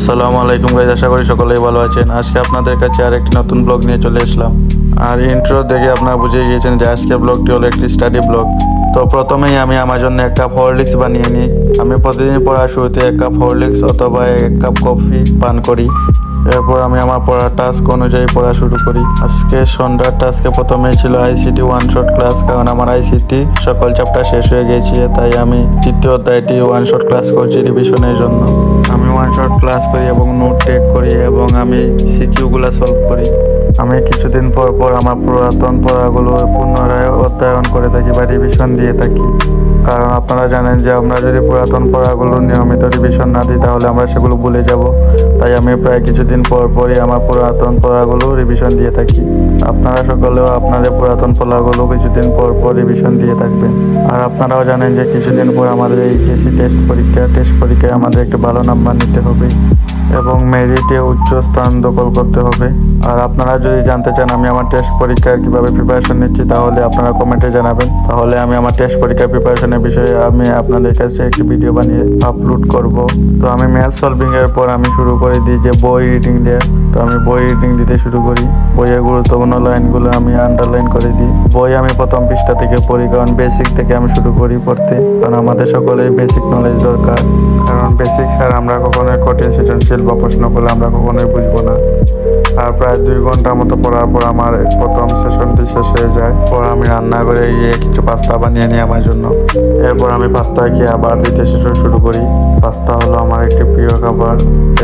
আসসালামু আলাইকুম গাইস, আশা করি সকলেই ভালো আছেন। আজকে আপনাদের কাছে আরেকটি নতুন ব্লগ নিয়ে চলে আসলাম। আর ইন্ট্রো দেখে আপনারা বুঝে গিয়েছেন যে আজকের ব্লগটি হলো একটি স্টাডি ব্লগ। তো প্রথমেই আমি আমার জন্য এক কাপ হরলিক্স বানিয়ে নিই। আমি প্রতিদিন পড়ার শুরুতে এক কাপ হরলিক্স অথবা এক কাপ কফি পান করি। এরপর আমি আমার পড়ার টাস্ক অনুযায়ী পড়া শুরু করি। আজকে সন্ধ্যার টাস্কে প্রথমেই ছিল আইসিটি ওয়ান শট ক্লাস, কারণ আমার আইসিটি সকল চ্যাপ্টার শেষ হয়ে গিয়েছে, তাই আমি তৃতীয় অধ্যায়টি ওয়ান শট ক্লাস করছি রিভিশনের জন্য। আমি ওয়ান শট ক্লাস করি এবং নোট টেক করি এবং আমি সিকিউগুলো সলভ করি। আমি কিছুদিন পর পর আমার পুরাতন পড়াগুলো পুনরায় অধ্যয়ন করে থাকি বা রিভিশন দিয়ে থাকি, কারণ আপনারা জানেন যে আমরা যদি পুরাতন পড়াগুলো নিয়মিত রিভিশন না দিই তাহলে আমরা সেগুলো ভুলে যাব। তাই আমি প্রায় কিছুদিন পর পরই আমার পুরাতন পড়াগুলো রিভিশন দিয়ে থাকি। আপনারা সকলেও আপনাদের পুরাতন পড়াগুলো কিছুদিন পর পর রিভিশন দিয়ে থাকবেন। আর আপনারাও জানেন যে কিছুদিন পর আমাদের এইচএসসি টেস্ট পরীক্ষায় আমাদের একটু ভালো নাম্বার নিতে হবে এবং মেরিটে উচ্চ স্থান দখল করতে হবে। আর আপনারা যদি জানতে চান আমি আমার টেস্ট পরীক্ষার কিভাবে প্রিপারেশন নিচ্ছি, তাহলে আপনারা কমেন্টে জানাবেন। তাহলে আমি আমার টেস্ট পরীক্ষার প্রিপারেশনের বিষয়ে আমি আপনাদের কাছে একটি ভিডিও বানিয়ে আপলোড করব। তো আমি ম্যাথ সলভিং এর পর আমি শুরু করে দিই যে বই রিডিং দিয়ে। তো আমি বই রিডিং দিতে শুরু করি। বইয়ের গুরুত্বপূর্ণ লাইনগুলো আমি আন্ডারলাইন করে দিই। বই আমি প্রথম পৃষ্ঠা থেকে পড়ি, কারণ বেসিক থেকে আমি শুরু করি পড়তে, কারণ আমাদের সকলেই বেসিক নলেজ দরকার। কারণ বেসিক স্যার আমরা কখনোই কঠিন সৃজনশীল বা প্রশ্ন করলে আমরা কখনোই বুঝবো না। আর প্রায় 2 ঘন্টার মতো পড়ার পর আমার প্রথম সেশনটি শেষ হয়ে যায়। পর আমি রান্নাঘরে গিয়ে কিছু পাস্তা বানিয়ে নিই আমার জন্য। এরপর আমি পাস্তা খেয়ে আবার দ্বিতীয় সেশন শুরু করি। পাস্তা হলো আমার একটি প্রিয় খাবার।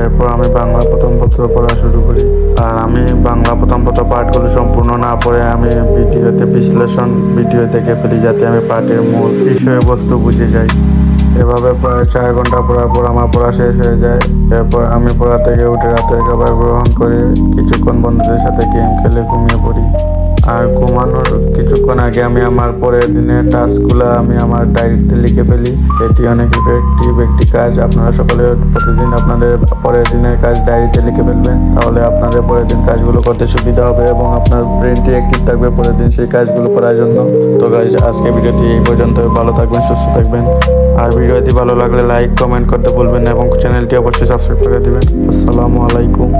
এরপর আমি বাংলা প্রথম পত্র পড়া শুরু করি। আর আমি বাংলা প্রথম পত্র পাঠগুলো সম্পূর্ণ না পড়ে আমি বিশ্লেষণ ভিডিও দেখে ফেলি, যাতে আমি পাঠের মূল বিষয়বস্তু বুঝে যাই। এভাবে প্রায় 4 ঘন্টা পড়ার পর আমার পড়া শেষ হয়ে যায়। এরপর আমি পড়া থেকে উঠে রাতের খাবার গ্রহণ করে কিছুক্ষণ বন্ধুদের সাথে গেম খেলে ঘুমিয়ে পড়ি। আর ঘুমানোর কিছুক্ষণ আগে আমি আমার পরের দিনের টাস্কগুলো আমি আমার ডায়েরিতে লিখে ফেলি। এটি অনেক ইফেক্টিভ একটি কাজ। আপনারা সকলে প্রতিদিন আপনাদের পরের দিনের কাজ ডায়েরিতে লিখে ফেলবেন, তাহলে আপনাদের পরের দিন কাজগুলো করতে সুবিধা হবে এবং আপনার ব্রেনটি অ্যাক্টিভ থাকবে পরের দিন সেই কাজগুলো করার জন্য। তো গাইজ, আজকে ভিডিওটি এই পর্যন্ত। ভালো থাকবেন, সুস্থ থাকবেন। আর ভিডিওটি ভালো লাগলে লাইক কমেন্ট করতে ভুলবেন না এবং চ্যানেলটি অবশ্যই সাবস্ক্রাইব করে দিবেন। আসসালামু আলাইকুম।